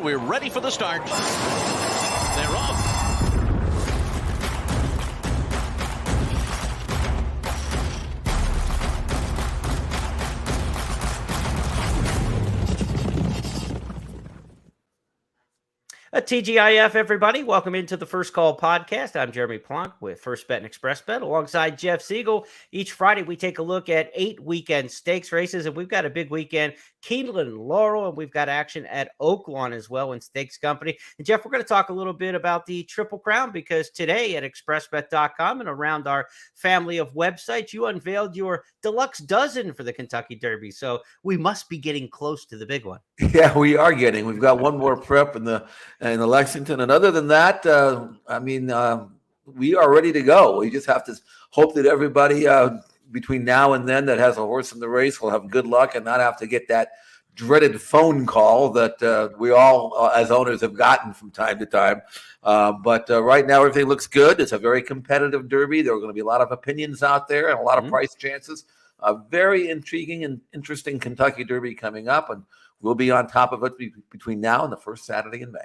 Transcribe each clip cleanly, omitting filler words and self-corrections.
We're ready for the start. They're off. TGIF, everybody. Welcome into the First Call podcast. I'm Jeremy Plonk with First Bet and Express Bet alongside Jeff Siegel. Each Friday, we take a look at 8 weekend stakes races, and we've got a big weekend, Keeneland and Laurel, and we've got action at Oaklawn as well in Stakes Company. And Jeff, we're going to talk a little bit about the Triple Crown because today at expressbet.com and around our family of websites, you unveiled your deluxe dozen for the Kentucky Derby. So we must be getting close to the big one. Yeah, we are getting. We've got one more prep in the Lexington, and other than that, we are ready to go. We just have to hope that everybody between now and then that has a horse in the race will have good luck and not have to get that dreaded phone call that we all as owners have gotten from time to time. But right now, everything looks good. It's a very competitive Derby. There are going to be a lot of opinions out there and a lot of price chances. A very intriguing and interesting Kentucky Derby coming up, and we'll be on top of it between now and the first Saturday in May.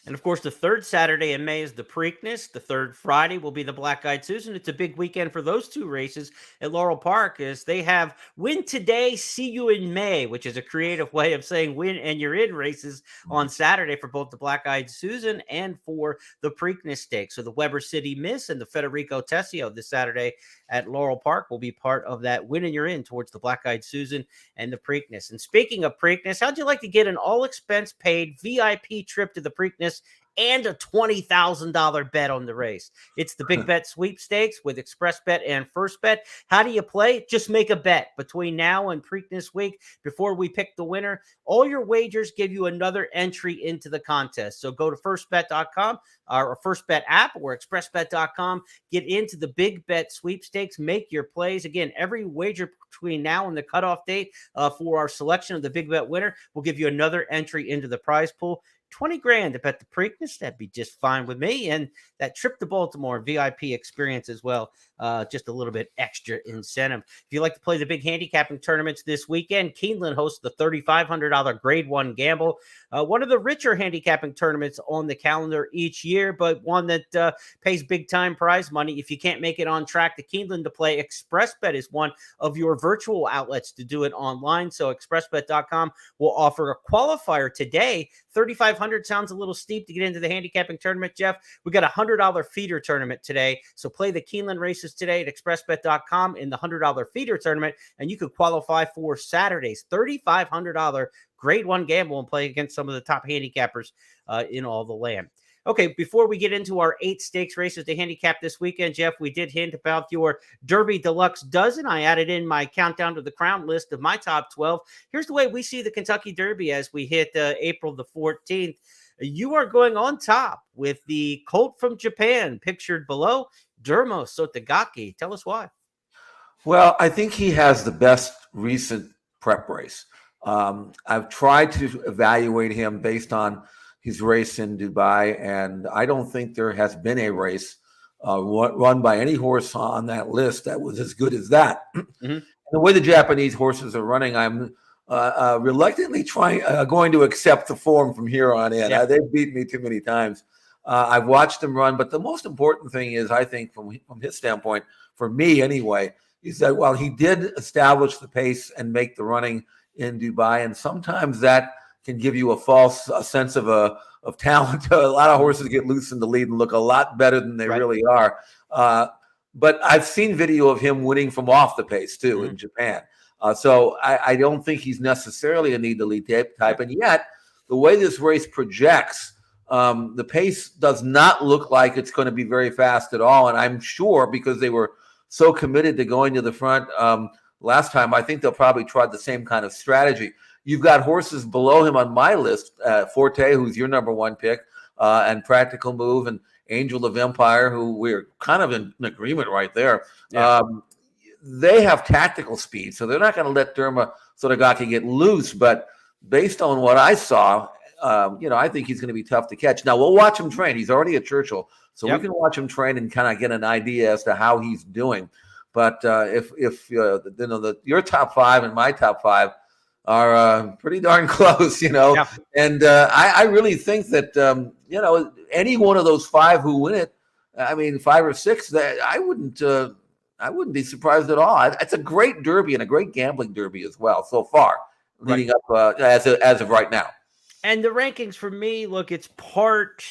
And, of course, the third Saturday in May is the Preakness. The third Friday will be the Black-Eyed Susan. It's a big weekend for those two races at Laurel Park as they have win today, see you in May, which is a creative way of saying win and you're in races on Saturday for both the Black-Eyed Susan and for the Preakness Stakes. So the Weber City Miss and the Federico Tessio this Saturday at Laurel Park will be part of that win and you're in towards the Black-Eyed Susan and the Preakness. And speaking of Preakness, how'd you like to get an all-expense-paid VIP trip to the Preakness and a $20,000 bet on the race? It's the Big Bet Sweepstakes with Express Bet and First Bet. How do you play? Just make a bet between now and Preakness week before we pick the winner. All your wagers give you another entry into the contest. So go to firstbet.com or First Bet app or expressbet.com. Get into the Big Bet Sweepstakes. Make your plays. Again, every wager between now and the cutoff date for our selection of the Big Bet winner will give you another entry into the prize pool. 20 grand to bet the Preakness, that'd be just fine with me. And that trip to Baltimore VIP experience as well, just a little bit extra incentive. If you like to play the big handicapping tournaments this weekend, Keeneland hosts the $3,500 Grade 1 Gamble, one of the richer handicapping tournaments on the calendar each year, but one that pays big time prize money. If you can't make it on track to Keeneland to play, ExpressBet is one of your virtual outlets to do it online. So expressbet.com will offer a qualifier today. $3,500 sounds a little steep to get into the handicapping tournament, Jeff. We got a $100 feeder tournament today. So play the Keeneland races today at expressbet.com in the $100 feeder tournament, and you could qualify for Saturday's $3,500 Grade 1 Gamble and play against some of the top handicappers in all the land. Okay, before we get into our 8 stakes races to handicap this weekend, Jeff, we did hint about your Derby Deluxe dozen. I added in my countdown to the crown list of my top 12. Here's the way we see the Kentucky Derby as we hit April the 14th. You are going on top with the colt from Japan, pictured below, Dermo Sotogake. Tell us why. Well, I think he has the best recent prep race. I've tried to evaluate him based on his race in Dubai, and I don't think there has been a race run by any horse on that list that was as good as that. Mm-hmm. The way the Japanese horses are running, I'm reluctantly going to accept the form from here on in. Yeah. They've beaten me too many times. I've watched them run, but the most important thing is, I think, from his standpoint, for me anyway, is that while he did establish the pace and make the running in Dubai, and sometimes that can give you a false sense of talent. A lot of horses get loose in the lead and look a lot better than they really are. But I've seen video of him winning from off the pace too in Japan. So I don't think he's necessarily a need to lead type. And yet, the way this race projects, the pace does not look like it's going to be very fast at all. And I'm sure because they were so committed to going to the front last time, I think they'll probably try the same kind of strategy. You've got horses below him on my list, Forte, who's your number one pick, and Practical Move, and Angel of Empire, who we're kind of in agreement right there. Yeah. They have tactical speed, so they're not going to let Dermo Sotogake get loose. But based on what I saw, I think he's going to be tough to catch. Now, we'll watch him train. He's already at Churchill, so we can watch him train and kind of get an idea as to how he's doing. But if your top 5 and my top 5, are pretty darn close, you know. Yeah. And I really think that you know, any one of those five who win it, I mean, five or six, that I wouldn't be surprised at all. It's a great derby and a great gambling derby as well so far, leading up as of right now. And the rankings for me, look, it's part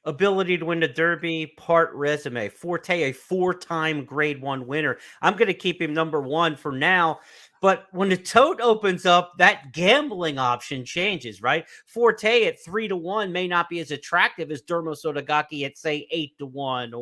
ability to win the Derby, part resume. Forte, a four-time Grade 1 winner. I'm going to keep him number one for now. But when the tote opens up, that gambling option changes, right? Forte at 3-1 may not be as attractive as Dermo Sotogake at, say, 8-1,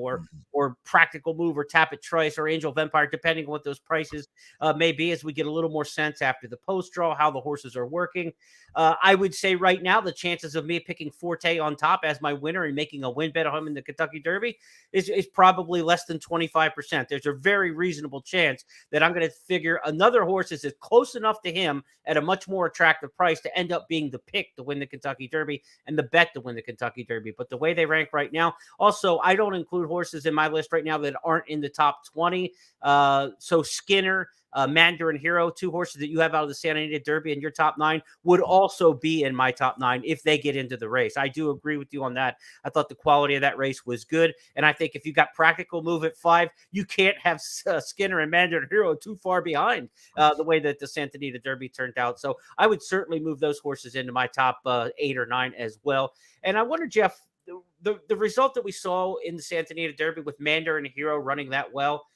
or Practical Move, or Tap It Trice, or Angel of Empire, depending on what those prices may be, as we get a little more sense after the post draw, how the horses are working. I would say right now the chances of me picking Forte on top as my winner and making a win bet on him in the Kentucky Derby is probably less than 25%. There's a very reasonable chance that I'm going to figure another horse is close enough to him at a much more attractive price to end up being the pick to win the Kentucky Derby and the bet to win the Kentucky Derby. But the way they rank right now, also, I don't include horses in my list right now that aren't in the top 20. So Skinner, Mandarin Hero, two horses that you have out of the Santa Anita Derby in your top 9 would also be in my top 9 if they get into the race. I do agree with you on that. I thought the quality of that race was good. And I think if you got Practical Move at 5, you can't have Skinner and Mandarin Hero too far behind the way that the Santa Anita Derby turned out. So I would certainly move those horses into my top 8 or 9 as well. And I wonder, Jeff, the result that we saw in the Santa Anita Derby with Mandarin Hero running that well,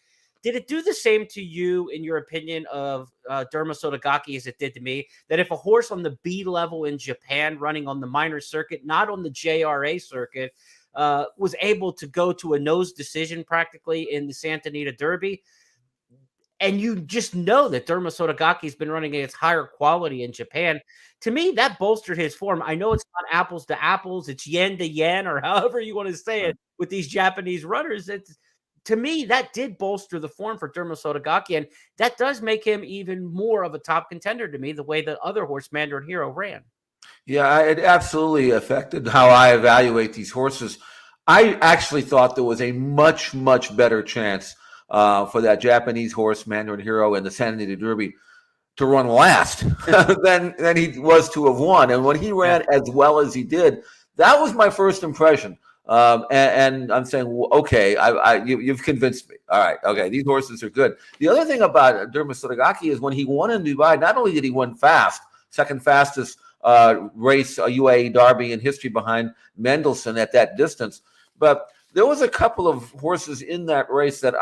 did it do the same to you, in your opinion, of Dermo Sotogake as it did to me? That if a horse on the B level in Japan running on the minor circuit, not on the JRA circuit, was able to go to a nose decision practically in the Santa Anita Derby, and you just know that Dermo Sotogake has been running at its higher quality in Japan, to me, that bolstered his form. I know it's not apples to apples, it's yen to yen, or however you want to say it with these Japanese runners. To me, that did bolster the form for Dermo Sotogake, and that does make him even more of a top contender to me, the way the other horse, Mandarin Hero, ran. Yeah, it absolutely affected how I evaluate these horses. I actually thought there was a much, much better chance for that Japanese horse, Mandarin Hero, in the Santa Anita Derby to run last than he was to have won. And when he ran as well as he did, that was my first impression. And I'm saying, okay, you've convinced me. All right, okay, these horses are good. The other thing about Dermo Sotogake is when he won in Dubai, not only did he win fast, second fastest race, a UAE Derby in history behind Mendelssohn at that distance, but there was a couple of horses in that race that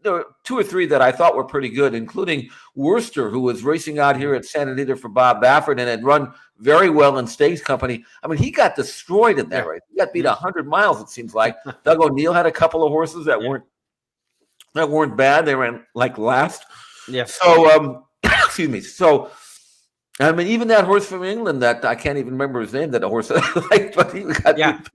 there were 2 or 3 that I thought were pretty good, including Worcester, who was racing out here at Santa Anita for Bob Baffert and had run very well in Stakes Company. I mean, he got destroyed in that race. He got beat 100 miles, it seems like. Doug O'Neill had a couple of horses that weren't bad. They ran like last. Yeah. So, excuse me. So, I mean, even that horse from England that I can't even remember his name, that a horse that I liked, but he got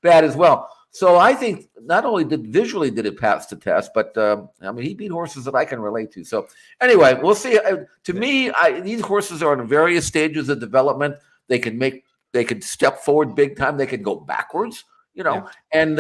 bad as well. So I think not only did it pass the test, but I mean, he beat horses that I can relate to. So anyway, we'll see. To me, these horses are in various stages of development. They could step forward big time. They can go backwards, you know. Yeah. And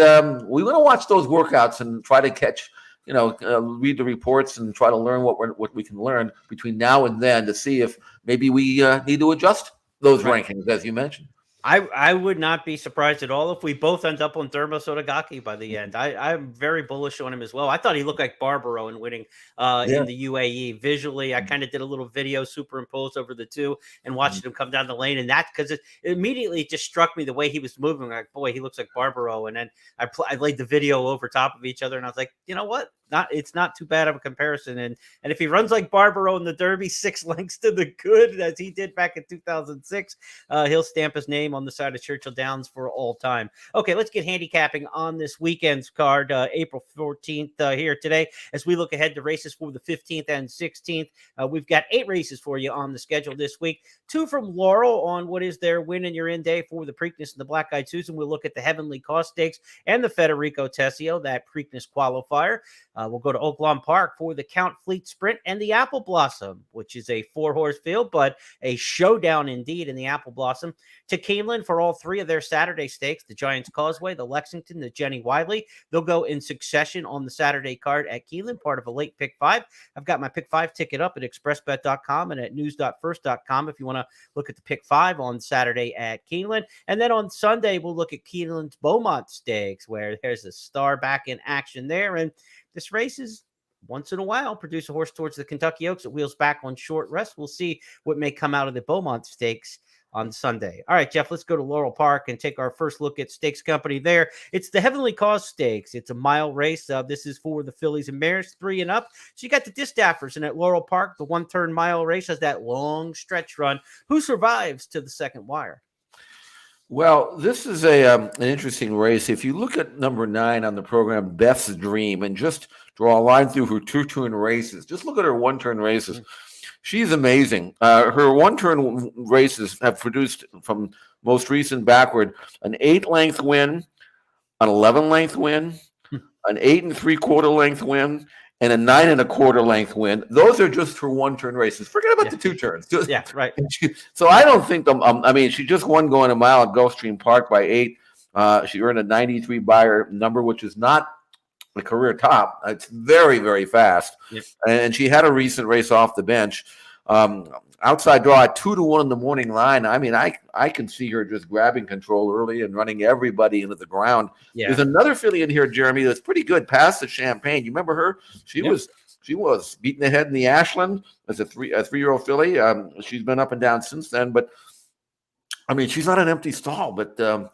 we want to watch those workouts and try to catch, read the reports and try to learn what we can learn between now and then to see if maybe we need to adjust those rankings, as you mentioned. I would not be surprised at all if we both end up on Dermo Sotogake by the end. I'm very bullish on him as well. I thought he looked like Barbaro in winning in the UAE. Visually, I kind of did a little video superimposed over the two and watched him come down the lane. And that's because it immediately just struck me the way he was moving. Like, boy, he looks like Barbaro. And then I laid the video over top of each other, and I was like, you know what? It's not too bad of a comparison. And if he runs like Barbaro in the Derby, 6 lengths to the good, as he did back in 2006, he'll stamp his name on the side of Churchill Downs for all time. Okay, let's get handicapping on this weekend's card, April 14th here today, as we look ahead to races for the 15th and 16th. We've got 8 races for you on the schedule this week. 2 from Laurel on what is their win and your in day for the Preakness and the Black Eyed Susan. We'll look at the Heavenly Cost Stakes and the Federico Tessio, that Preakness qualifier. We'll go to Oaklawn Park for the Count Fleet Sprint and the Apple Blossom, which is a 4-horse field, but a showdown indeed in the Apple Blossom. To Keeneland for all 3 of their Saturday stakes, the Giants Causeway, the Lexington, the Jenny Wiley. They'll go in succession on the Saturday card at Keeneland, part of a late pick 5. I've got my pick 5 ticket up at expressbet.com and at news.first.com if you want to look at the pick 5 on Saturday at Keeneland. And then on Sunday, we'll look at Keeneland's Beaumont Stakes, where there's a star back in action there. And this race is once in a while produce a horse towards the Kentucky Oaks. It wheels back on short rest. We'll see what may come out of the Beaumont Stakes on Sunday. All right, Jeff, let's go to Laurel Park and take our first look at Stakes Company there. It's the Heavenly Cause Stakes. It's a mile race. This is for the fillies and mares, 3 and up. So you got the Distaffers, and at Laurel Park, the 1-turn mile race has that long stretch run. Who survives to the second wire? Well, this is an interesting race. If you look at number 9 on the program, Beth's Dream, and just draw a line through her 2-turn races, just look at her 1-turn races. She's amazing. Her 1-turn races have produced, from most recent backward, an 8-length win, an 11-length win, an 8 3/4 length win, and a 9 1/4 length win. Those are just her 1-turn races. Forget about the 2 turns. Right. So I don't think she just won going a mile at Gulfstream Park by 8. She earned a 93 buyer number, which is not a career top. It's very, very fast. Yep. And she had a recent race off the bench. Outside draw at 2-1 in the morning line. I mean, I can see her just grabbing control early and running everybody into the ground. Yeah. There's another filly in here, Jeremy, that's pretty good past the Champagne. You remember her? She was beaten ahead in the Ashland as a 3-year-old filly. She's been up and down since then, but I mean, she's not an empty stall. But the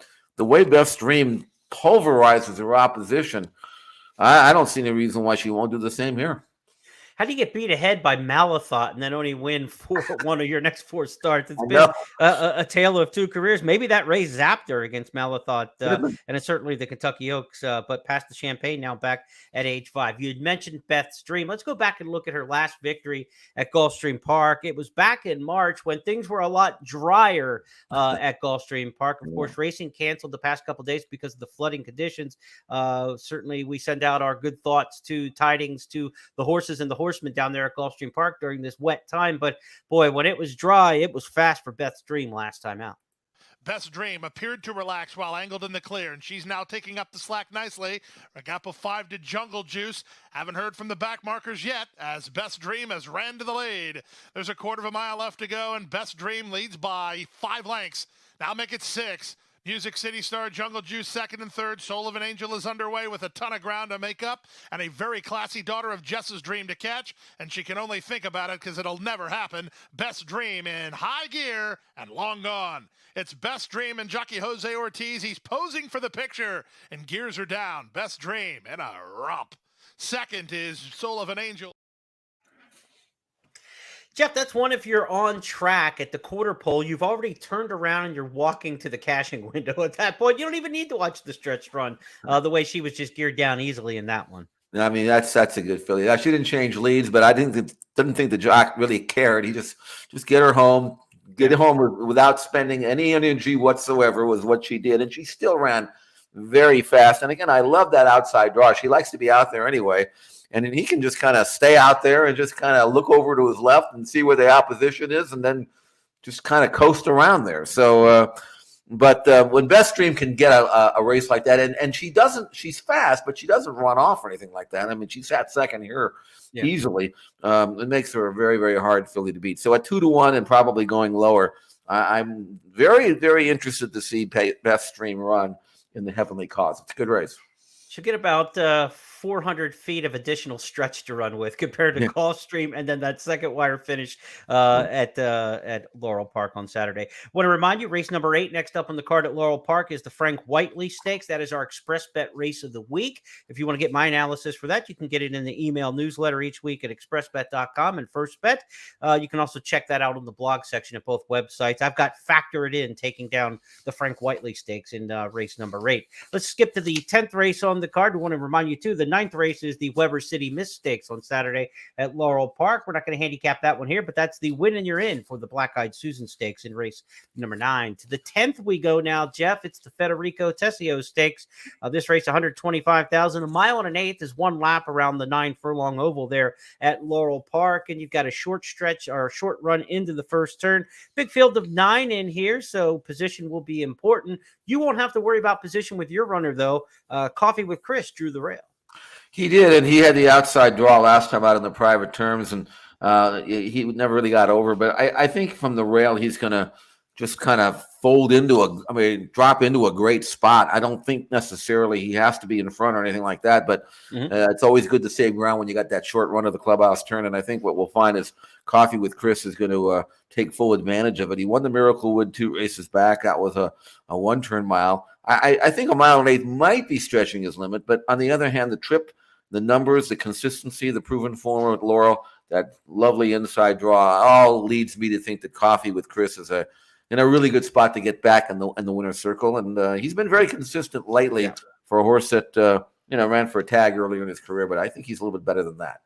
way Beth's Dream pulverizes her opposition, I don't see any reason why she won't do the same here. How do you get beat ahead by Malathot and then only win 1 of your next 4 starts? It's been a tale of 2 careers. Maybe that race zapped her against Malathot, and it's certainly the Kentucky Oaks, but past the Champagne now, back at age 5. You had mentioned Beth's Dream. Let's go back and look at her last victory at Gulfstream Park. It was back in March when things were a lot drier at Gulfstream Park. Of course, racing canceled the past couple of days because of the flooding conditions. Certainly, we send out our good thoughts tidings to the horses and the horsemen down there at Gulfstream Park during this wet time. But boy, when it was dry, it was fast for Beth's Dream last time out. Beth's Dream appeared to relax while angled in the clear, and she's now taking up the slack nicely. A gap of 5 to Jungle Juice. Haven't heard from the back markers yet, as Beth's Dream has ran to the lead. There's a 1/4 mile left to go, and Beth's Dream leads by 5 lengths. Now make it 6. Music City Star, Jungle Juice, 2nd and 3rd. Soul of an Angel is underway with a ton of ground to make up and a very classy Daughter of Jess's Dream to catch. And she can only think about it because it'll never happen. Best Dream in high gear and long gone. It's Best Dream and jockey Jose Ortiz. He's posing for the picture and gears are down. Best Dream in a romp. 2nd is Soul of an Angel. Jeff, that's one. If you're on track at the quarter pole, you've already turned around and you're walking to the cashing window. At that point, you don't even need to watch the stretch run the way she was just geared down easily in that one. I mean, that's a good filly. She didn't change leads, but I didn't think the jock really cared. He just get her home, get it home without spending any energy whatsoever was what she did. And she still ran very fast. And again, I love that outside draw. She likes to be out there anyway. And then he can just kind of stay out there and just kind of look over to his left and see where the opposition is and then just kind of coast around there. So, but when Best Dream can get a race like that, and she's fast, but she doesn't run off or anything like that. I mean, she sat 2nd here easily. It makes her a very, very hard filly to beat. So at 2-1 and probably going lower, I'm very, very interested to see Best Dream run in the Heavenly Cause. It's a good race. She'll get about 400 feet of additional stretch to run with compared to Gulfstream, and then that second wire finish at Laurel Park on Saturday. Want to remind you, race number 8 next up on the card at Laurel Park is the Frank Whiteley Stakes. That is our express bet race of the week. If you want to get my analysis for that, you can get it in the email newsletter each week at expressbet.com and First Bet. You can also check that out on the blog section at both websites. I've got Factor It In taking down the Frank Whiteley Stakes in race number 8. Let's skip to the 10th race on the card. We want to remind you too, the ninth race is the Weber City Miss Stakes on Saturday at Laurel Park. We're not going to handicap that one here, but that's the win and you're in for the Black-Eyed Susan Stakes in race number 9. To the 10th we go now, Jeff. It's the Federico Tessio Stakes. This race, 125,000. A mile and an eighth is one lap around the 9-furlong oval there at Laurel Park, and you've got a short stretch or a short run into the first turn. Big field of 9 in here, so position will be important. You won't have to worry about position with your runner, though. Coffee with Chris drew the rail. He did, and he had the outside draw last time out in the private terms, and he never really got over. But I think from the rail, he's going to just kind of drop into a great spot. I don't think necessarily he has to be in front or anything like that, but it's always good to save ground when you got that short run of the clubhouse turn. And I think what we'll find is Coffee with Chris is going to take full advantage of it. He won the Miracle Wood 2 races back. That was a one-turn mile. I think a mile and eighth might be stretching his limit, but on the other hand, the trip, the numbers, the consistency, the proven form with Laurel, that lovely inside draw, all leads me to think that Coffee with Chris is in a really good spot to get back in the winner's circle. And he's been very consistent lately for a horse that ran for a tag earlier in his career, but I think he's a little bit better than that.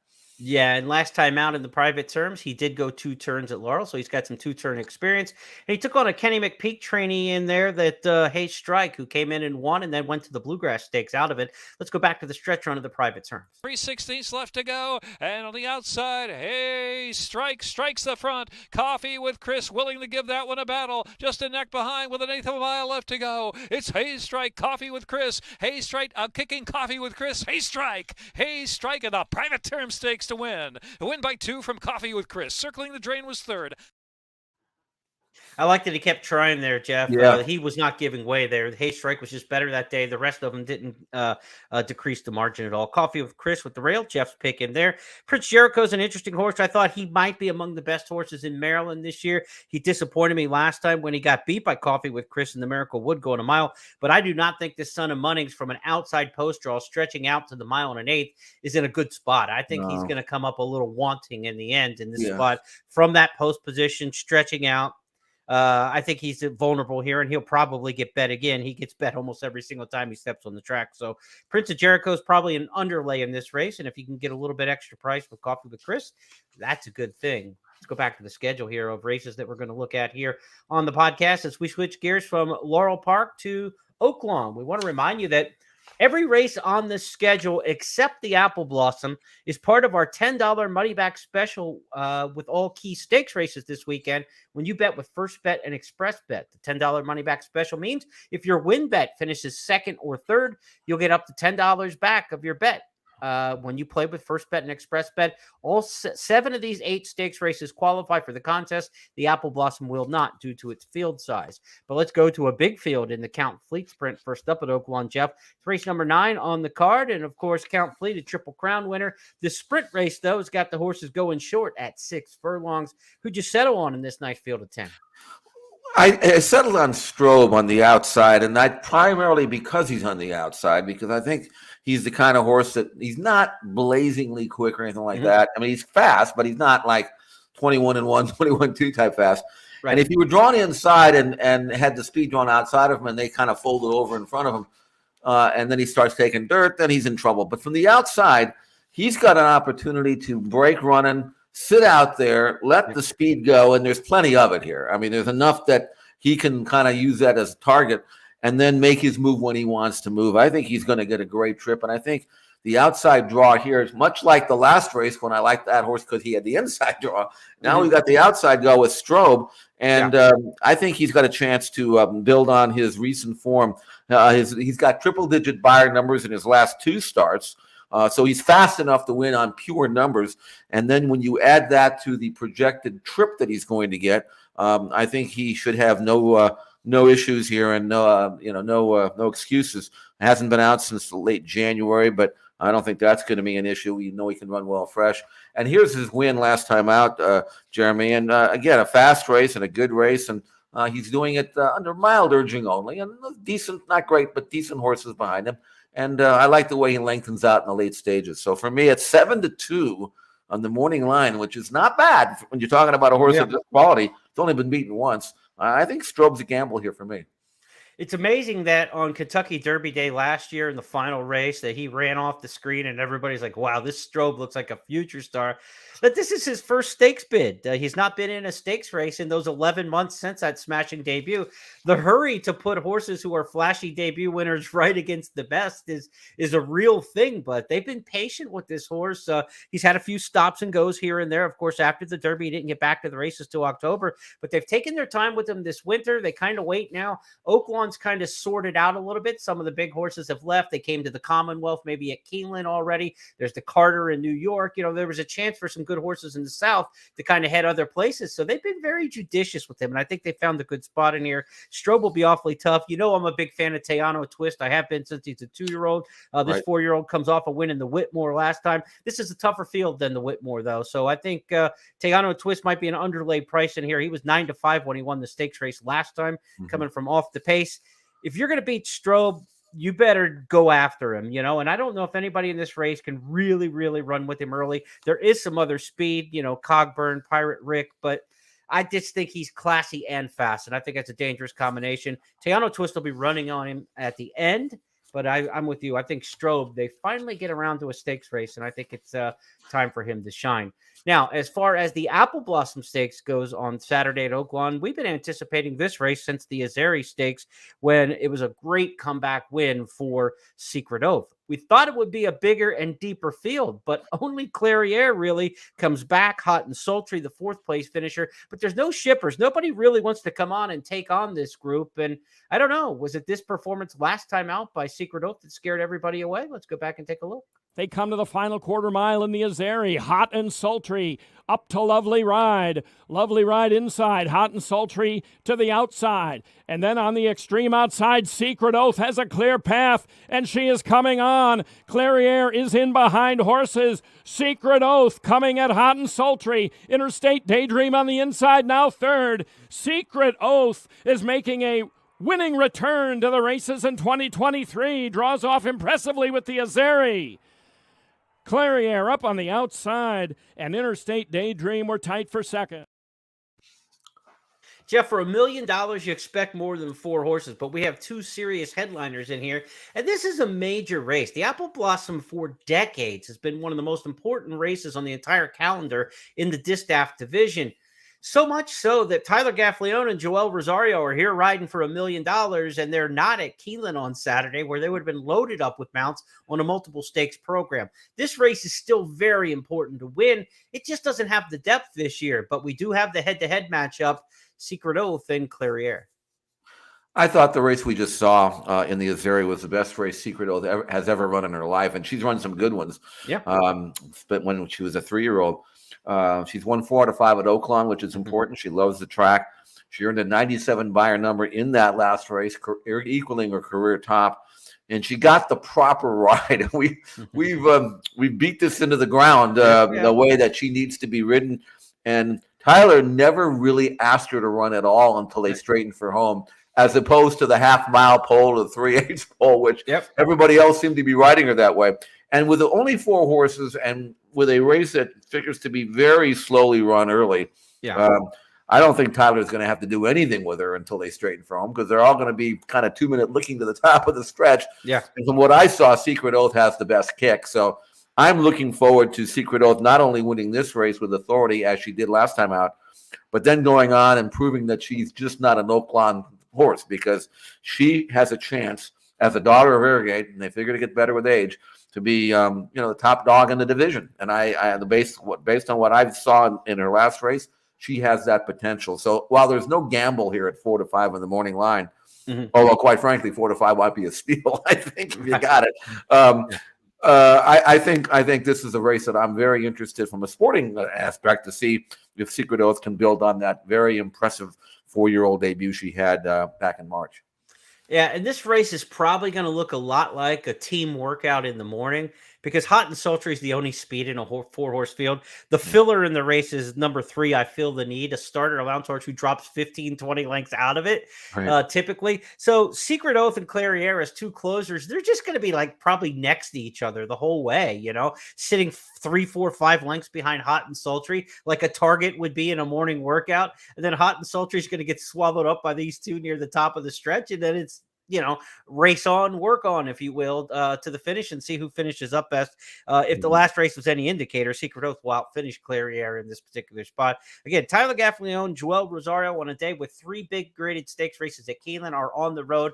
Yeah, and last time out in the private terms, he did go 2 turns at Laurel, so he's got some 2-turn experience. And he took on a Kenny McPeak trainee in there that Hayes Strike, who came in and won and then went to the Bluegrass Stakes out of it. Let's go back to the stretch run of the private terms. 3/16 left to go, and on the outside, Hayes strikes the front. Coffee with Chris willing to give that one a battle. Just a neck behind with an eighth of a mile left to go. It's Hayes Strike, Coffee with Chris. Hayes Strike kicking Coffee with Chris. Hayes Strike in the private term stakes to win. A win by 2 from Coffee with Chris. Circling the Drain was third. I like that he kept trying there, Jeff. Yeah. He was not giving way there. The Hayes Strike was just better that day. The rest of them didn't decrease the margin at all. Coffee with Chris with the rail. Jeff's pick in there. Prince Jericho's an interesting horse. I thought he might be among the best horses in Maryland this year. He disappointed me last time when he got beat by Coffee with Chris in the Miracle Wood going a mile. But I do not think the Son of Munnings from an outside post draw stretching out to the mile and an eighth is in a good spot. I think he's going to come up a little wanting in the end in this spot from that post position, stretching out. I think he's vulnerable here, and he'll probably get bet again. He gets bet almost every single time he steps on the track. So Prince of Jericho is probably an underlay in this race, and if you can get a little bit extra price with Coffee with Chris, that's a good thing. Let's go back to the schedule here of races that we're going to look at here on the podcast as we switch gears from Laurel Park to Oaklawn. We want to remind you that every race on this schedule except the Apple Blossom is part of our $10 money back special with all key stakes races this weekend when you bet with First Bet and Express Bet. The $10 money back special means if your win bet finishes second or third, you'll get up to $10 back of your bet. When you play with First Bet and Express Bet, all 7 of these 8 stakes races qualify for the contest. The Apple Blossom will not due to its field size. But let's go to a big field in the Count Fleet Sprint first up at Oaklawn, Jeff. It's race number 9 on the card. And, of course, Count Fleet, a Triple Crown winner. The sprint race, though, has got the horses going short at 6 furlongs. Who'd you settle on in this nice field of 10? I settled on Strobe on the outside, and that primarily because he's on the outside, because I think he's the kind of horse that he's not blazingly quick or anything like that. I mean, he's fast, but he's not like 21-1, 21-2 type fast. Right. And if he were drawn inside and had the speed drawn outside of him and they kind of folded over in front of him, and then he starts taking dirt, then he's in trouble. But from the outside, he's got an opportunity to break running, sit out there, let the speed go, and there's plenty of it here. I mean, there's enough that he can kind of use that as a target and then make his move when he wants to move. I think he's going to get a great trip, and I think the outside draw here is much like the last race when I liked that horse because he had the inside draw. Now we got the outside go with Strobe, and I think he's got a chance to build on his recent form. He's got triple-digit buyer numbers in his last 2 starts. So he's fast enough to win on pure numbers. And then when you add that to the projected trip that he's going to get, I think he should have no issues here and no excuses. It hasn't been out since late January, but I don't think that's going to be an issue. We know he can run well fresh. And here's his win last time out, Jeremy. And again, a fast race and a good race. And he's doing it under mild urging only. And decent, not great, but decent horses behind him. And I like the way he lengthens out in the late stages. So for me, it's 7-2 on the morning line, which is not bad when you're talking about a horse of this quality. It's only been beaten once. I think Strobe's a gamble here for me. It's amazing that on Kentucky Derby Day last year in the final race that he ran off the screen and everybody's like, wow, this Strobe looks like a future star. But this is his first stakes bid. He's not been in a stakes race in those 11 months since that smashing debut. The hurry to put horses who are flashy debut winners right against the best is a real thing, but they've been patient with this horse. He's had a few stops and goes here and there. Of course, after the Derby, he didn't get back to the races till October, but they've taken their time with him this winter. They kind of wait now. Oaklawn's kind of sorted out a little bit. Some of the big horses have left. They came to the Commonwealth, maybe at Keeneland already. There's the Carter in New York. There was a chance for some good horses in the South to kind of head other places. So they've been very judicious with him, and I think they found a good spot in here. Strobe will be awfully tough. I'm a big fan of Teano Twist. I have been since he's a 2-year-old. This Right. 4-year-old comes off a win in the Whitmore last time. This is a tougher field than the Whitmore, though. So I think Teano Twist might be an underlay price in here. He was 9-5 when he won the stakes race last time, coming from off the pace. If you're going to beat Strobe, you better go after him, and I don't know if anybody in this race can really, really run with him early. There is some other speed, Cogburn, Pirate Rick, but I just think he's classy and fast, and I think that's a dangerous combination. Teano Twist will be running on him at the end, but I'm with you. I think Strobe, they finally get around to a stakes race, and I think it's time for him to shine. Now, as far as the Apple Blossom Stakes goes on Saturday at Oaklawn, we've been anticipating this race since the Azeri Stakes when it was a great comeback win for Secret Oath. We thought it would be a bigger and deeper field, but only Clairiere really comes back hot and sultry, the 4th place finisher. But there's no shippers. Nobody really wants to come on and take on this group. And I don't know, was it this performance last time out by Secret Oath that scared everybody away? Let's go back and take a look. They come to the final quarter mile in the Azeri, hot and sultry, up to Lovely Ride. Lovely Ride inside, hot and sultry to the outside. And then on the extreme outside, Secret Oath has a clear path, and she is coming on. Clairiere is in behind horses. Secret Oath coming at hot and sultry. Interstate Daydream on the inside, now 3rd. Secret Oath is making a winning return to the races in 2023. Draws off impressively with the Azeri. Clairiere up on the outside, and Interstate Daydream were tight for 2nd. Jeff, for $1 million, you expect more than 4 horses, but we have 2 serious headliners in here, and this is a major race. The Apple Blossom for decades has been one of the most important races on the entire calendar in the Distaff division. So much so that Tyler Gaffleone and Joel Rosario are here riding for $1 million, and they're not at Keeneland on Saturday, where they would have been loaded up with mounts on a multiple stakes program. This race is still very important to win. It just doesn't have the depth this year, but we do have the head-to-head matchup, Secret Oath and Clairiere. I thought the race we just saw in the Azeri was the best race Secret Oath has ever run in her life, and she's run some good ones. Yeah. But when she was a 3-year-old, she's won 4 out of 5 at Oaklawn, which is important. She loves the track. She earned a 97 buyer number in that last race, equaling her career top. And she got the proper ride. We beat this into the ground the way that she needs to be ridden. And Tyler never really asked her to run at all until they straightened for home, as opposed to the half-mile pole or the 3/8 pole, which everybody else seemed to be riding her that way. And with only 4 horses and with a race that figures to be very slowly run early, I don't think Tyler's going to have to do anything with her until they straighten for home, because they're all going to be kind of 2-minute licking to the top of the stretch. Yeah. And from what I saw, Secret Oath has the best kick. So I'm looking forward to Secret Oath not only winning this race with authority, as she did last time out, but then going on and proving that she's just not an Oaklawn horse, because she has a chance as a daughter of Irrigate, and they figure to get better with age, to be the top dog in the division. And based on what I saw in her last race, she has that potential. So while there's no gamble here at 4 to 5 in the morning line, although quite frankly 4 to 5 might be a steal, I think, if you got it. I think this is a race that I'm very interested from a sporting aspect to see if Secret Oath can build on that very impressive 4-year-old debut she had back in March. Yeah, and this race is probably going to look a lot like a team workout in the morning, because hot and sultry is the only speed in a 4-horse field. The filler in the race is number 3, I Feel the Need, a starter allowance horse who drops 15, 20 lengths out of it, typically. So Secret Oath and Clairiere as 2 closers, they're just going to be like probably next to each other the whole way, sitting 3, 4, 5 lengths behind hot and sultry, like a target would be in a morning workout. And then hot and sultry is going to get swallowed up by these 2 near the top of the stretch, and then it's race on, work on, if you will, to the finish and see who finishes up best. If the last race was any indicator, Secret Oath will outfinish Clariere in this particular spot. Again, Tyler Gaffalione, Joel Rosario on a day with 3 big graded stakes races at Keeneland are on the road.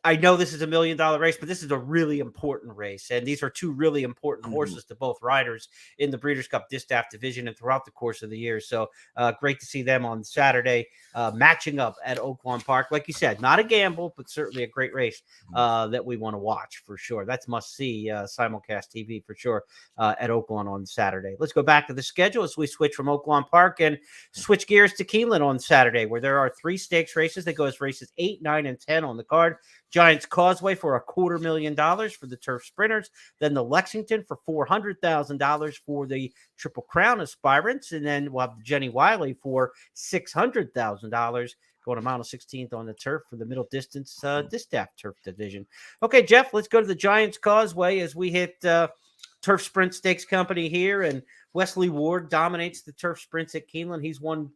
I know this is $1 million race, but this is a really important race. And these are 2 really important horses to both riders in the Breeders' Cup Distaff division and throughout the course of the year. So great to see them on Saturday matching up at Oaklawn Park. Like you said, not a gamble, but certainly a great race that we want to watch for sure. That's must-see simulcast TV for sure at Oaklawn on Saturday. Let's go back to the schedule as we switch from Oaklawn Park and switch gears to Keeneland on Saturday, where there are 3 stakes races that go as races 8, 9, and 10 on the card. Giants Causeway for $250,000 for the turf sprinters. Then the Lexington for $400,000 for the Triple Crown aspirants. And then we'll have Jenny Wiley for $600,000 going to mile 16th on the turf for the middle distance distaff turf division. Okay, Jeff, let's go to the Giants Causeway as we hit Turf Sprint Stakes Company here. And Wesley Ward dominates the turf sprints at Keeneland. He's won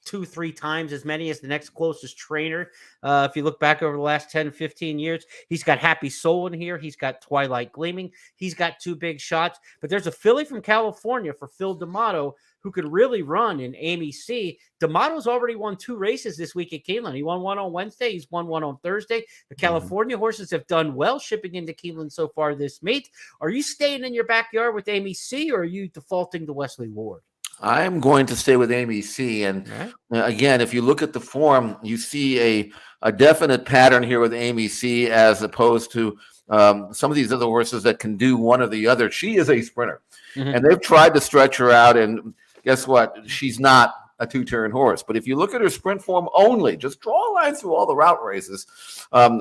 2-3 times as many as the next closest trainer. If you look back over the last 10, 15 years, he's got Happy Soul in here. He's got Twilight Gleaming. He's got 2 big shots. But there's a filly from California for Phil D'Amato who could really run in Amy C. D'Amato's already won 2 races this week at Keeneland. He won one on Wednesday. He's won one on Thursday. The California horses have done well shipping into Keeneland so far this meet. Are you staying in your backyard with Amy C, or are you defaulting to Wesley Ward? I'm going to stay with Amy C. And again, if you look at the form, you see a definite pattern here with Amy C as opposed to some of these other horses that can do one or the other. She is a sprinter. And they've tried to stretch her out. And guess what? She's not a 2-turn horse. But if you look at her sprint form only, just draw a line through all the route races.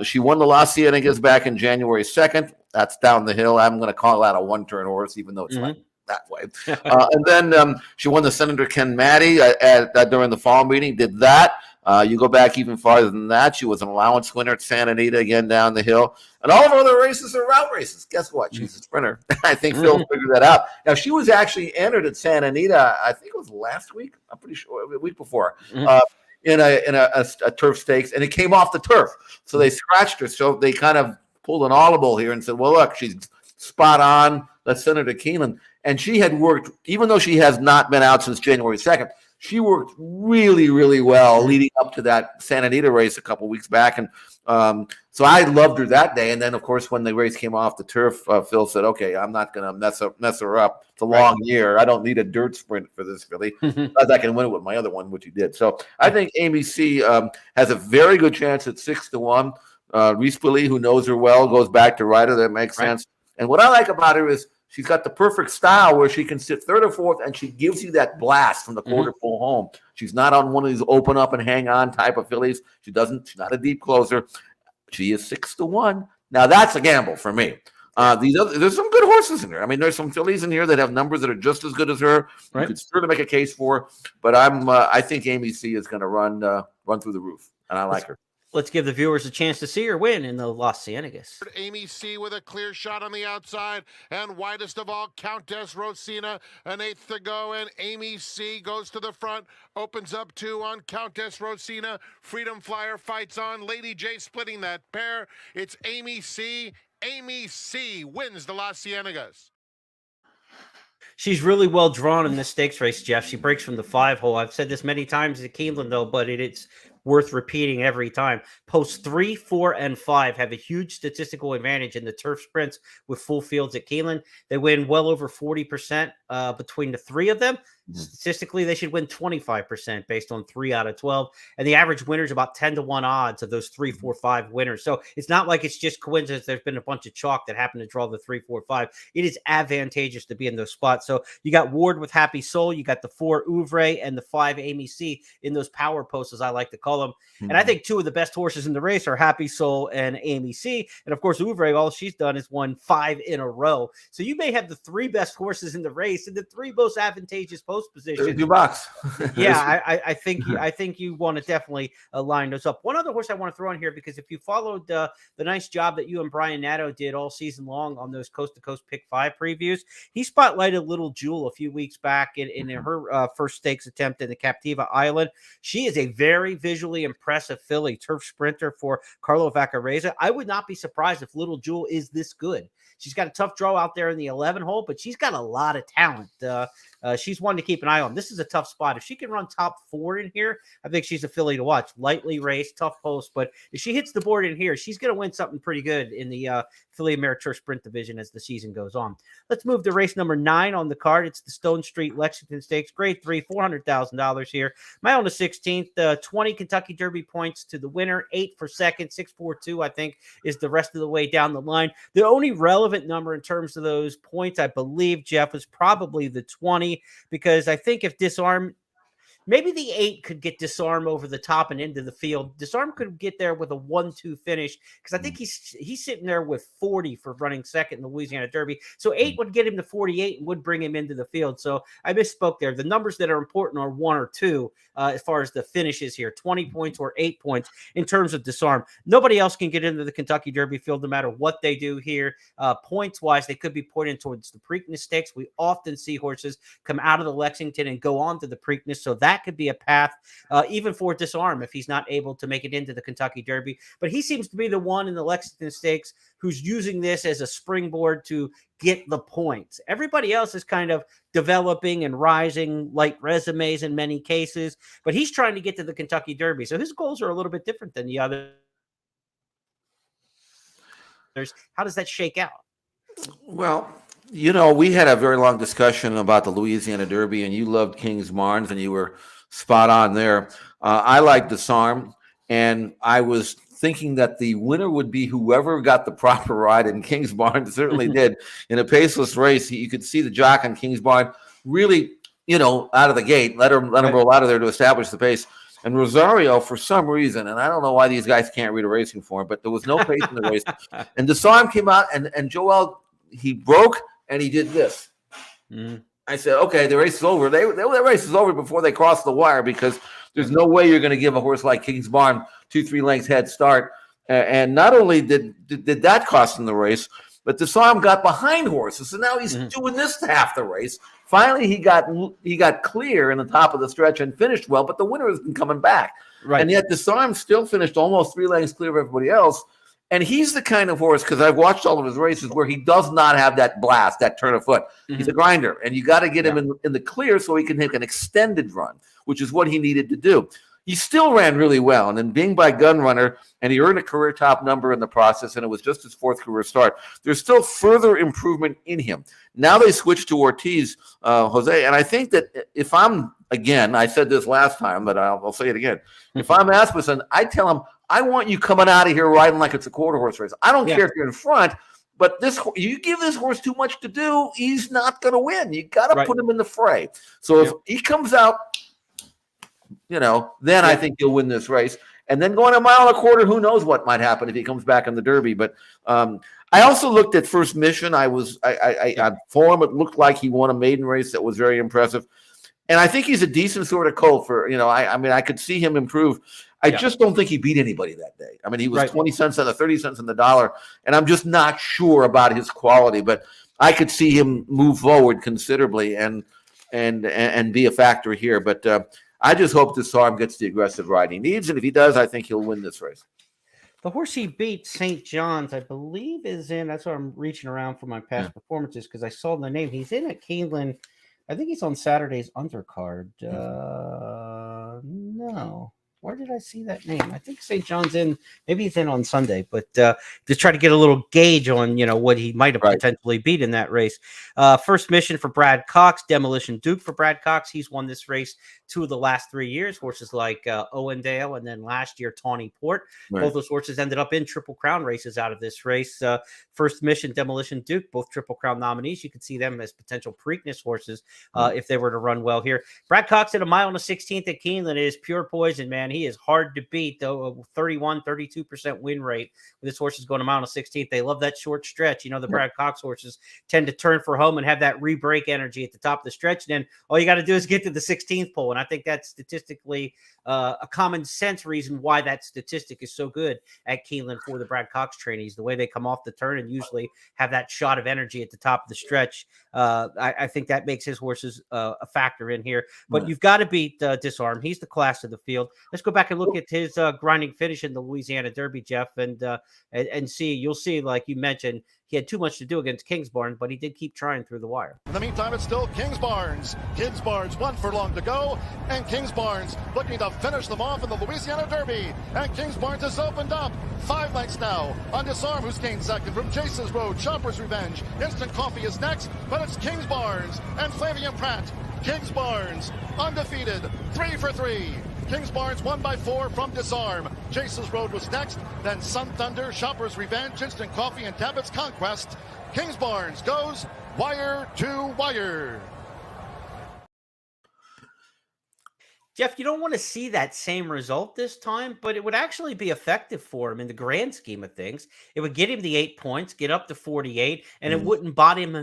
She won the Las Ciénegas back in January 2nd. That's down the hill. I'm going to call that a 1-turn horse, even though it's not that way. And then she won the Senator Ken Matty during the fall meeting, did that. You go back even farther than that. She was an allowance winner at Santa Anita, again down the hill. And all of her other races are route races. Guess what? She's a sprinter. I think Phil figured that out. Now, she was actually entered at Santa Anita, I think it was last week. I'm pretty sure, a week before. In a turf stakes, and it came off the turf. So they scratched her. So they kind of pulled an audible here and said, well, look, she's spot on. Let's send her to Keeneland. And she had worked, even though she has not been out since January 2nd, she worked really, really well leading up to that Santa Anita race a couple weeks back. And so I loved her that day. And then, of course, when the race came off the turf, Phil said, okay, I'm not going to mess her up. It's a long year. I don't need a dirt sprint for this filly. I can win it with my other one, which he did. So I think Amy C has a very good chance at 6-1. Reese Billy, who knows her well, goes back to rider. That makes sense. And what I like about her is she's got the perfect style where she can sit 3rd or 4th, and she gives you that blast from the quarter full home. She's not on one of these open up and hang on type of fillies. She's not a deep closer. She is 6-1. Now that's a gamble for me. There's some good horses in there. I mean, there's some fillies in here that have numbers that are just as good as her. You could certainly make a case for, but I think Amy C is going to run through the roof, and I like her. Let's give the viewers a chance to see her win in the Las Ciénegas. Amy C with a clear shot on the outside, and widest of all, Countess Rosina, an 8th to go, and Amy C goes to the front, opens up 2 on Countess Rosina. Freedom Flyer fights on. Lady J splitting that pair. It's Amy C. Amy C wins the Las Ciénegas. She's really well drawn in this stakes race, Jeff. She breaks from the 5-hole. I've said this many times at Keeneland, though, but it's worth repeating every time. Posts 3, 4, and 5 have a huge statistical advantage in the turf sprints with full fields at Keeneland. They win well over 40% between the 3 of them. Statistically, they should win 25% based on 3 out of 12. And the average winner is about 10-1 odds of those 3, 4, 5 winners. So it's not like it's just coincidence. There's been a bunch of chalk that happened to draw the 3, 4, 5. It is advantageous to be in those spots. So you got Ward with Happy Soul. You got the 4 Ouvre and the 5 Amy C in those power posts, as I like to call them. And I think 2 of the best horses in the race are Happy Soul and Amy C. And of course, Ouvre, all she's done is won 5 in a row. So you may have the 3 best horses in the race and the 3 most advantageous post positions. Yeah, I think you want to definitely line those up. One other horse I want to throw in here, because if you followed the nice job that you and Brian Natto did all season long on those Coast to Coast Pick 5 previews, he spotlighted Little Jewel a few weeks back in her first stakes attempt in the Captiva Island. She is a very visual visually impressive filly, turf sprinter for Carlo Vaccarezza. I would not be surprised if Little Jewel is this good. She's got a tough draw out there in the 11 hole, but she's got a lot of talent. She's one to keep an eye on. This is a tough spot. If she can run top 4 in here, I think she's a filly to watch. Lightly raced, tough post, but if she hits the board in here, she's going to win something pretty good in the filly Ameriturf Sprint division as the season goes on. Let's move to race number 9 on the card. It's the Stone Street Lexington Stakes, Grade 3, $400,000 here. Mile on the 16th, 20 Kentucky Derby points to the winner, 8 for second, 642, I think, is the rest of the way down the line. The only relevant number in terms of those points, I believe, Jeff, was probably the 20, because I think if Disarm, maybe the 8 could get Disarm over the top and into the field. Disarm could get there with a 1-2 finish, because I think he's sitting there with 40 for running second in the Louisiana Derby. So 8 would get him to 48 and would bring him into the field. So I misspoke there. The numbers that are important are 1 or 2 as far as the finishes here, 20 points or 8 points in terms of Disarm. Nobody else can get into the Kentucky Derby field no matter what they do here. Points-wise, they could be pointed towards the Preakness Stakes. We often see horses come out of the Lexington and go on to the Preakness, so that could be a path even for Disarm if he's not able to make it into the Kentucky Derby. But he seems to be the one in the Lexington Stakes who's using this as a springboard to get the points. Everybody else is kind of developing and rising, light resumes in many cases, but he's trying to get to the Kentucky Derby. So his goals are a little bit different than the others. How does that shake out? Well, you know, we had a very long discussion about the Louisiana Derby, and you loved King's Barnes, and you were spot on there. I like Disarm, and I was thinking that the winner would be whoever got the proper ride, and King's Barnes certainly did. In a paceless race, you could see the jock on King's Barnes really, you know, out of the gate, let him roll out of there to establish the pace. And Rosario, for some reason, and I don't know why these guys can't read a racing form, but there was no pace in the race. And Disarm came out, and Joel, he broke, and he did this. I said, okay, the race is over. The race is over before they crossed the wire, because there's no way you're going to give a horse like King's Barnes 2-3 lengths head start. And not only did that cost him the race, but Disarm got behind horses. So now he's doing this to half the race. Finally, he got clear in the top of the stretch and finished well, but the winner has been coming back. Right. And yet Disarm still finished almost 3 lengths clear of everybody else. And he's the kind of horse, because I've watched all of his races, where he does not have that blast, that turn of foot. He's a grinder, and you got to get him in the clear so he can make an extended run, which is what he needed to do. He still ran really well, and then being by gun runner, and he earned a career top number in the process, and it was just his 4th career start. There's still further improvement in him. Now they switch to Ortiz, Jose, and I think that if I'm, again, I said this last time, but I'll say it again. If I'm Asmussen, I tell him, I want you coming out of here riding like it's a quarter horse race. I don't care if you're in front, but you give this horse too much to do, he's not going to win. You got to put him in the fray. So if he comes out, you know, then I think he'll win this race. And then going a mile and a quarter, who knows what might happen if he comes back in the Derby. But I also looked at First Mission. On form, it looked like he won a maiden race that was very impressive. And I think he's a decent sort of colt for, you know, I mean, I could see him improve. I just don't think he beat anybody that day. I mean, he was 20 cents on the 30 cents on the dollar, and I'm just not sure about his quality, but I could see him move forward considerably and be a factor here. But I just hope Disarm gets the aggressive ride he needs, and if he does, I think he'll win this race. The horse he beat, St. John's, I believe is in, that's why I'm reaching around for my past performances, because I saw the name. He's in at Keeneland. I think he's on Saturday's undercard. No. Where did I see that name? I think St. John's in. Maybe he's in on Sunday, but to try to get a little gauge on, you know, what he might have potentially beat in that race. First Mission for Brad Cox, Demolition Duke for Brad Cox. He's won this race 2 of the last 3 years. Horses like Owendale, and then last year Tawny Port. Both those horses ended up in Triple Crown races out of this race. First Mission, Demolition Duke, both Triple Crown nominees. You could see them as potential Preakness horses if they were to run well here. Brad Cox at a mile and a 16th at Keeneland is pure poison, man. He is hard to beat, though. 32% win rate. This horse is going a mile and a 16th. They love that short stretch. You know, the Brad Cox horses tend to turn for home and have that re-break energy at the top of the stretch. And then all you got to do is get to the 16th pole. And I think that's statistically a common sense reason why that statistic is so good at Keeneland for the Brad Cox trainees. The way they come off the turn and usually have that shot of energy at the top of the stretch. I think that makes his horses a factor in here. But you've got to beat Disarm. He's the class of the field. Let's Let's go back and look at his grinding finish in the Louisiana Derby, Jeff, and see. You'll see, like you mentioned, he had too much to do against Kingsbarn, but he did keep trying through the wire. In the meantime, it's still Kingsbarns. Kingsbarns 1 furlong to go, and Kingsbarns looking to finish them off in the Louisiana Derby. And Kingsbarns has opened up 5 lengths now on Disarm, who's gained second from Jason's Road. Chopper's Revenge. Instant Coffee is next, but it's Kingsbarns and Flavian Pratt. Kingsbarns undefeated, 3 for 3. Kingsbarns won by 4 from Disarm. Jason's Road was next, then Sun Thunder, Shopper's Revenge, Instant Coffee, and Tabit's Conquest. Kingsbarns goes wire to wire. Jeff, you don't want to see that same result this time, but it would actually be effective for him in the grand scheme of things. It would get him the 8 points, get up to 48, and it wouldn't bottom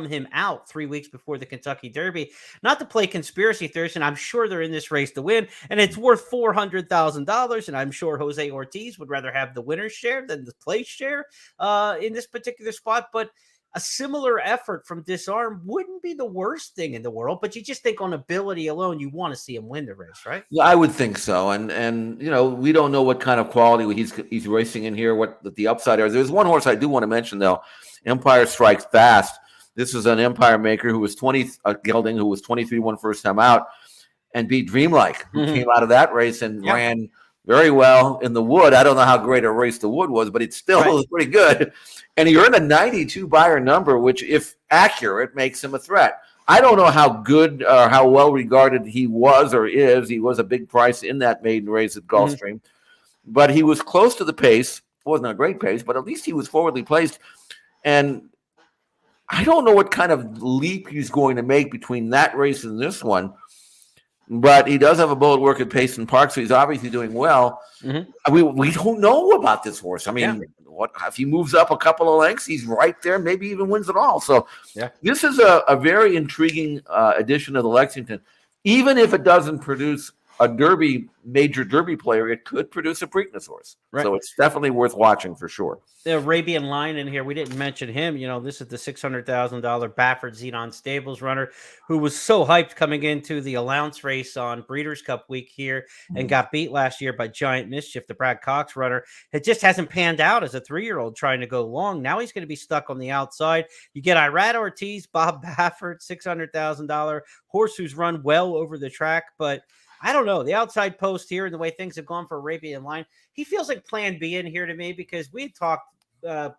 him out 3 weeks before the Kentucky Derby. Not to play conspiracy theories, and I'm sure they're in this race to win, and it's worth $400,000, and I'm sure Jose Ortiz would rather have the winner's share than the place share in this particular spot, but a similar effort from Disarm wouldn't be the worst thing in the world, but you just think on ability alone, you want to see him win the race, right? Yeah, I would think so. And you know, we don't know what kind of quality he's racing in here, what the upside is. There's one horse I do want to mention though, Empire Strikes Fast. This is an Empire maker who was gelding, who was 23-1 first time out and beat Dreamlike, who came out of that race and ran very well in the Wood. I don't know how great a race the Wood was, but it still was pretty good. And he earned a 92 buyer number, which, if accurate, makes him a threat. I don't know how good or how well regarded he was or is. He was a big price in that maiden race at Gulfstream, but he was close to the pace. It wasn't a great pace, but at least he was forwardly placed. And I don't know what kind of leap he's going to make between that race and this one. But he does have a bullet work at Payson Park, so he's obviously doing well. We don't know about this horse. I mean, what if he moves up a couple of lengths? He's right there, maybe even wins it all. So this is a very intriguing addition to the Lexington. Even if it doesn't produce a major Derby player, it could produce a Preakness horse. So it's definitely worth watching for sure. The Arabian Lion in here, we didn't mention him. You know, this is the $600,000 Baffert Xenon Stables runner who was so hyped coming into the allowance race on Breeders' Cup week here and got beat last year by Giant Mischief, the Brad Cox runner. It just hasn't panned out as a 3-year-old trying to go long. Now he's going to be stuck on the outside. You get Irad Ortiz, Bob Baffert, $600,000 horse who's run well over the track, but I don't know. The outside post here and the way things have gone for Arabian Lion, he feels like plan B in here to me, because we talked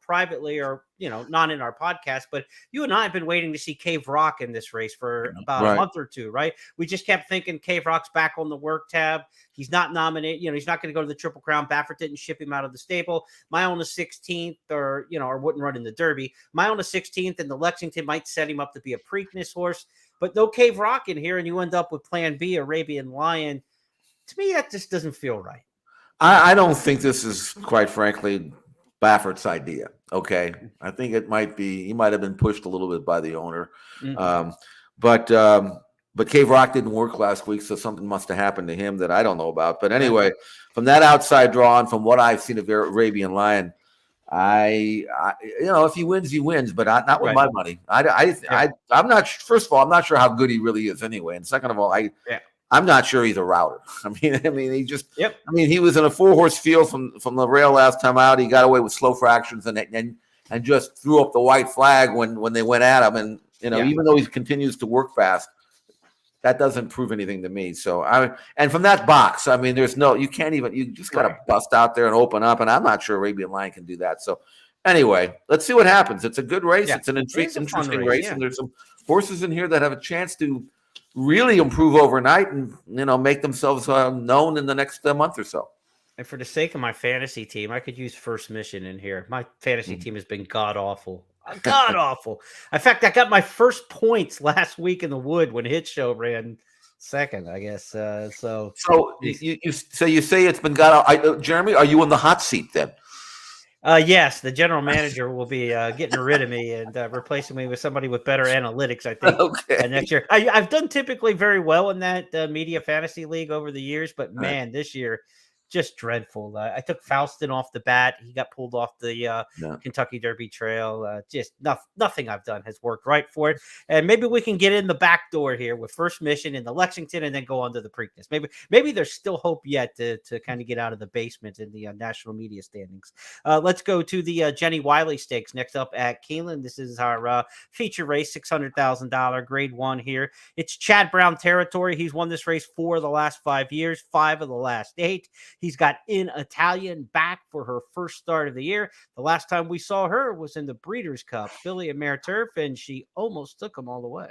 privately, or, you know, not in our podcast, but you and I have been waiting to see Cave Rock in this race for about a month or two, right? We just kept thinking Cave Rock's back on the work tab. He's not nominated. You know, he's not going to go to the Triple Crown. Baffert didn't ship him out of the stable. My own 16th, or wouldn't run in the Derby. My own 16th, and the Lexington might set him up to be a Preakness horse. But no Cave Rock in here, and you end up with Plan B, Arabian Lion. To me, that just doesn't feel right. I don't think this is, quite frankly, Baffert's idea. Okay, I think it might be. He might have been pushed a little bit by the owner, but Cave Rock didn't work last week, so something must have happened to him that I don't know about. But anyway, from that outside draw and from what I've seen of Arabian Lion, I if he wins, he wins, but not with my money. I'm not. First of all, I'm not sure how good he really is anyway, and second of all, I'm not sure he's a router. I mean, he just. I mean, he was in a 4-horse field from the rail last time out. He got away with slow fractions and just threw up the white flag when they went at him. And even though he continues to work fast, that doesn't prove anything to me. So and from that box, I mean, you can't even. You just got to bust out there and open up. And I'm not sure Arabian Lion can do that. So anyway, let's see what happens. It's a good race. It's an interesting race, and there's some horses in here that have a chance to really improve overnight and make themselves known in the next month or so. And for the sake of my fantasy team, I could use First Mission in here. My fantasy team has been god awful. God awful. In fact, I got my first points last week in the Wood when Hit Show ran second, I guess. So you say it's been god. Jeremy, are you in the hot seat then? Yes, the general manager will be getting rid of me and replacing me with somebody with better analytics, I think, next year. I've done typically very well in that media fantasy league over the years, but man, this year just dreadful. I took Faustin off the bat. He got pulled off the Kentucky Derby trail. Just nothing I've done has worked right for it. And maybe we can get in the back door here with First Mission in the Lexington and then go on to the Preakness. Maybe there's still hope yet to kind of get out of the basement in the national media standings. Let's go to the Jenny Wiley Stakes next up at Keeneland. This is our feature race, $600,000 grade 1 here. It's Chad Brown territory. He's won this race 4 of the last 5 years, 5 of the last 8. He's got In Italian back for her first start of the year. The last time we saw her was in the Breeders' Cup, filly and mare turf, and she almost took them all the way.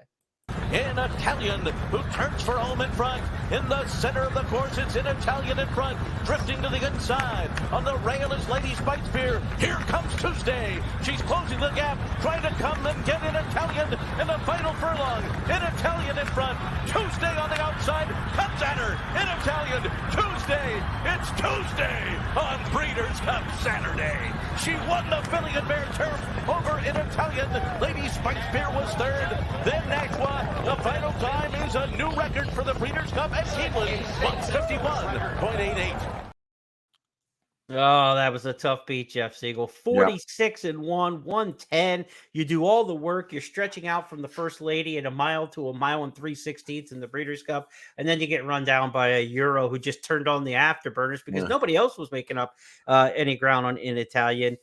In Italian, who turns for home in front. In the center of the course, it's In Italian in front. Drifting to the inside. On the rail is Lady Spitespear. Here comes Tuesday. She's closing the gap, trying to come and get In Italian in the final furlong. In Italian in front. Tuesday on the outside. Comes at her. In Italian. Tuesday. It's Tuesday on Breeders' Cup Saturday. She won the filly and mare turf over In Italian. Lady Spitespear was third. Then Nashua. The final time is a new record for the Breeders' Cup at Keeneland, 151.88. Oh, that was a tough beat, Jeff Siegel. 46-1, 110. You do all the work. You're stretching out from the First Lady at a mile to a mile and 3/16 in the Breeders' Cup, and then you get run down by a Euro who just turned on the afterburners because nobody else was making up any ground on In Italian.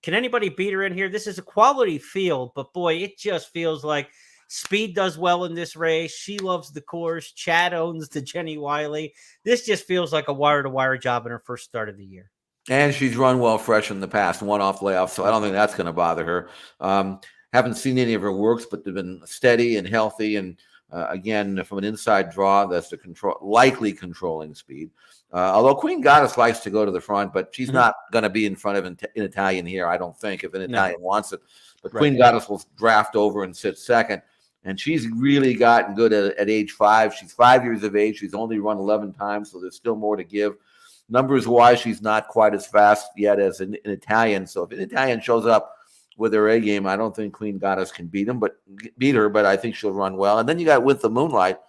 Can anybody beat her in here? This is a quality field, but boy, it just feels like Speed does well in this race. She loves the course. Chad owns the Jenny Wiley. This just feels like a wire-to-wire job in her first start of the year. And she's run well fresh in the past, one-off layoff, so I don't think that's going to bother her. Haven't seen any of her works, but they've been steady and healthy. And again, from an inside draw, that's the likely controlling speed. Although Queen Goddess likes to go to the front, but she's not going to be in front of In Italian here, I don't think, if In Italian wants it. But Queen Goddess will draft over and sit second. And she's really gotten good at age 5. She's 5 years of age. She's only run 11 times, so there's still more to give. Numbers-wise, she's not quite as fast yet as in Italian. So if In Italian shows up with her A game, I don't think Queen Goddess can beat her, but I think she'll run well. And then you got With the Moonlight,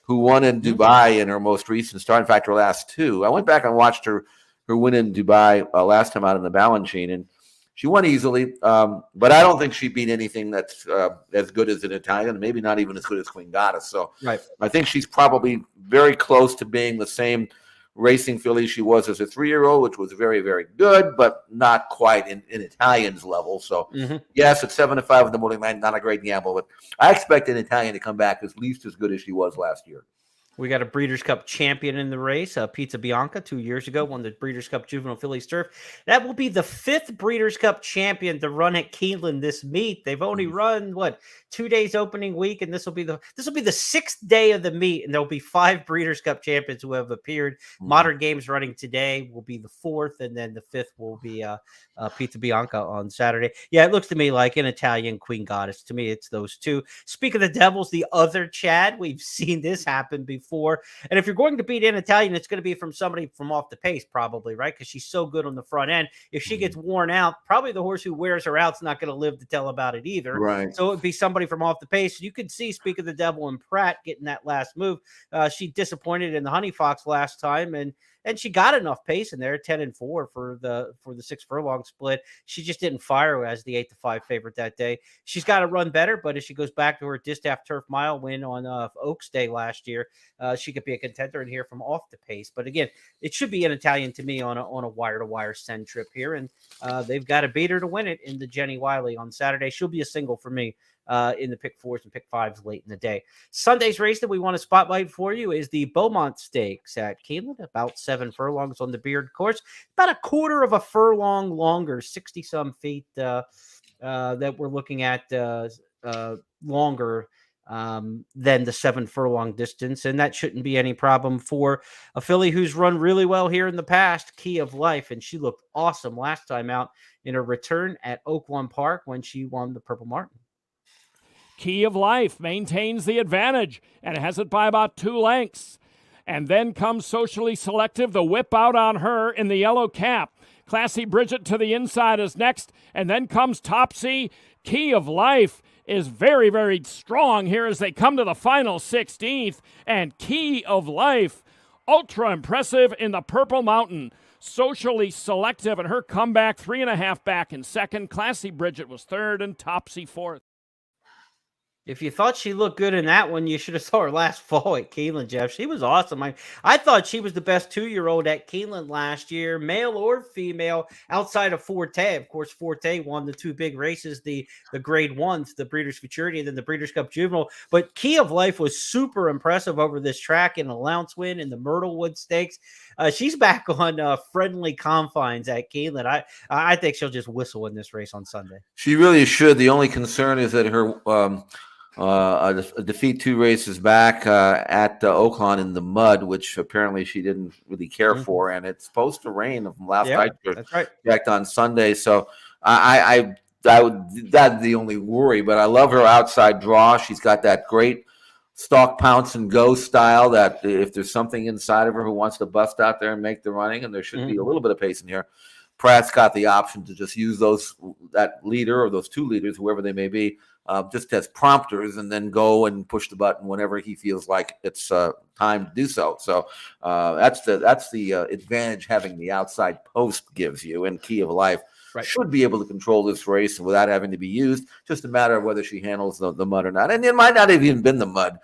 who won in Dubai in her most recent start. In fact, her last 2. I went back and watched her win in Dubai last time out in the Balanchine, and she won easily, but I don't think she beat anything that's as good as In Italian, maybe not even as good as Queen Goddess. So I think she's probably very close to being the same racing filly she was as a 3-year-old, which was very, very good, but not quite in Italian's level. So, yes, it's 7-5 in the morning line, not a great gamble, but I expect In Italian to come back at least as good as she was last year. We got a Breeders' Cup champion in the race. Pizza Bianca 2 years ago won the Breeders' Cup Juvenile Fillies Turf. That will be the 5th Breeders' Cup champion to run at Keeneland this meet. They've only run 2 days opening week, and this will be the 6th day of the meet, and there'll be 5 Breeders' Cup champions who have appeared. Modern Games running today will be the 4th, and then the 5th will be Pizza Bianca on Saturday. Yeah, it looks to me like In Italian, Queen Goddess. To me, it's those two. Speak of the Devils, the other Chad. We've seen this happen before. And if you're going to beat In Italian, it's going to be from somebody from off the pace, probably, right? Because she's so good on the front end. If she gets worn out, probably the horse who wears her out's not going to live to tell about it either. Right. So it would be somebody from off the pace. You could see, speak of the Devil, and Pratt getting that last move. She disappointed in the Honey Fox last time, and she got enough pace in there, 10-4 for the 6 furlong split. She just didn't fire as the 8-5 favorite that day. She's got to run better, but if she goes back to her Distaff Turf Mile win on Oaks Day last year, she could be a contender in here from off the pace. But again, it should be In Italian to me on a wire-to-wire send trip here, and they've got to beat her to win it in the Jenny Wiley on Saturday. She'll be a single for me in the pick 4s and pick 5s late in the day. Sunday's race that we want to spotlight for you is the Beaumont Stakes at Keeneland, about 7 furlongs on the Beard course, about a quarter of a furlong longer, 60-some feet that we're looking at longer than the 7 furlong distance, and that shouldn't be any problem for a filly who's run really well here in the past, Key of Life, and she looked awesome last time out in her return at Oaklawn Park when she won the Purple Martin. Key of Life maintains the advantage and has it by about 2 lengths. And then comes Socially Selective, the whip out on her in the yellow cap. Classy Bridget to the inside is next, and then comes Topsy. Key of Life is very, very strong here as they come to the final 16th, and Key of Life Ultra impressive in the Purple Mountain. Socially selective in her comeback, 3.5 back in second. Classy Bridget was third and Topsy fourth. If you thought she looked good in that one, you should have saw her last fall at Keeneland, Jeff. She was awesome. I thought she was the best 2-year-old at Keeneland last year, male or female, outside of Forte. Of course, Forte won the 2 big races, the grade ones, the Breeders' Futurity and then the Breeders' Cup Juvenile. But Key of Life was super impressive over this track in an allowance win in the Myrtlewood Stakes. She's back on friendly confines at Keeneland. I think she'll just whistle in this race on Sunday. She really should. The only concern is that her a defeat 2 races back at Oaklawn in the mud, which apparently she didn't really care for, and it's supposed to rain from last night. That's right. Checked on Sunday, so that's the only worry. But I love her outside draw. She's got that great stalk, pounce, and go style. That if there's something inside of her who wants to bust out there and make the running, and there should be a little bit of pace in here. Pratt's got the option to just use that leader or those 2 leaders, whoever they may be, just as prompters, and then go and push the button whenever he feels like it's time to do so. So that's the advantage having the outside post gives you. And Key of Life should be able to control this race without having to be used. Just a matter of whether she handles the mud or not. And it might not have even been the mud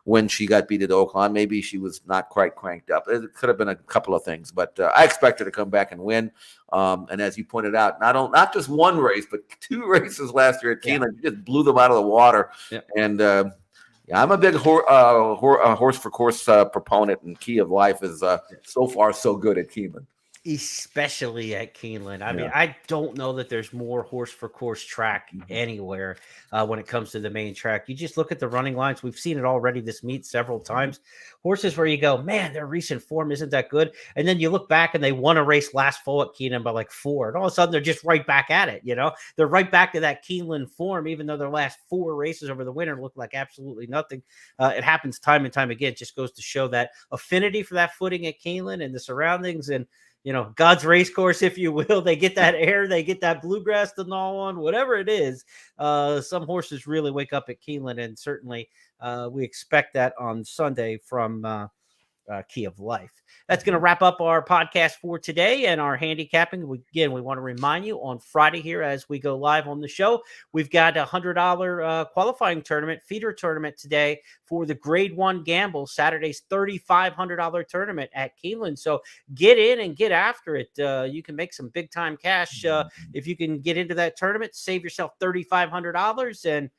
when she got beat at Oaklawn. Maybe she was not quite cranked up. It could have been a couple of things, but I expect her to come back and win. And as you pointed out, not just 1 race, but 2 races last year at Keeneland. She just blew them out of the water. And I'm a big horse for course proponent, and Key of Life is so far so good at Keeneland. Especially at Keeneland. I mean, I don't know that there's more horse for course track anywhere when it comes to the main track. You just look at the running lines. We've seen it already this meet several times. Horses where you go, man, their recent form isn't that good. And then you look back and they won a race last fall at Keeneland by like 4. And all of a sudden they're just right back at it. They're right back to that Keeneland form, even though their last 4 races over the winter look like absolutely nothing. It happens time and time again. It just goes to show that affinity for that footing at Keeneland and the surroundings, and God's race course, if you will. They get that air, they get that bluegrass to gnaw on, whatever it is. Some horses really wake up at Keeneland, and certainly we expect that on Sunday from Key of Life. That's going to wrap up our podcast for today and our handicapping. We want to remind you on Friday here as we go live on the show, we've got a $100 qualifying tournament, feeder tournament today for the Grade 1 Gamble, Saturday's $3,500 tournament at Keeneland. So get in and get after it. You can make some big time cash if you can get into that tournament, save yourself $3,500 and,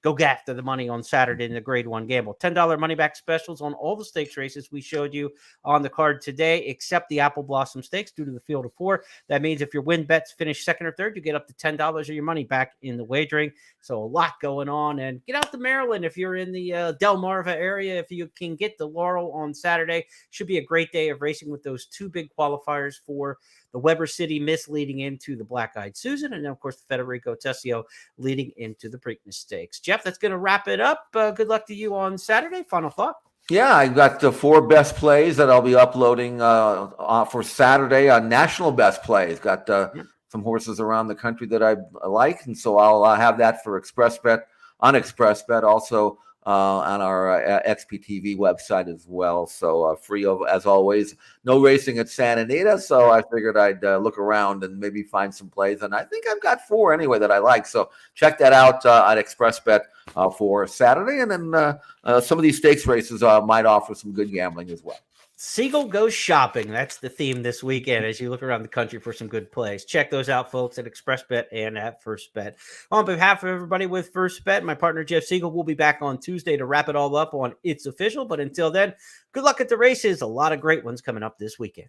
go get after the money on Saturday in the Grade 1 Gamble. $10 money back specials on all the stakes races we showed you on the card today, except the Apple Blossom Stakes due to the field of 4. That means if your win bets finish second or third, you get up to $10 of your money back in the wagering. So a lot going on. And get out to Maryland if you're in the Delmarva area. If you can get to Laurel on Saturday, should be a great day of racing with those 2 big qualifiers for the Weber City Miss leading into the Black-Eyed Susan, and then, of course, the Federico Tessio leading into the Preakness Stakes. Jeff, that's going to wrap it up. Good luck to you on Saturday. Final thought? Yeah, I got the 4 best plays that I'll be uploading for Saturday on National Best Plays. Got some horses around the country that I like, and so I'll have that for ExpressBet, on ExpressBet, also on our XPTV website as well. So free of, as always, no racing at Santa Anita. So I figured I'd look around and maybe find some plays. And I think I've got 4 anyway that I like. So check that out at ExpressBet for Saturday. And then some of these stakes races might offer some good gambling as well. Siegel goes shopping. That's the theme this weekend as you look around the country for some good plays. Check those out, folks, at ExpressBet and at FirstBet. On behalf of everybody with FirstBet, my partner Jeff Siegel will be back on Tuesday to wrap it all up on It's Official. But until then, good luck at the races. A lot of great ones coming up this weekend.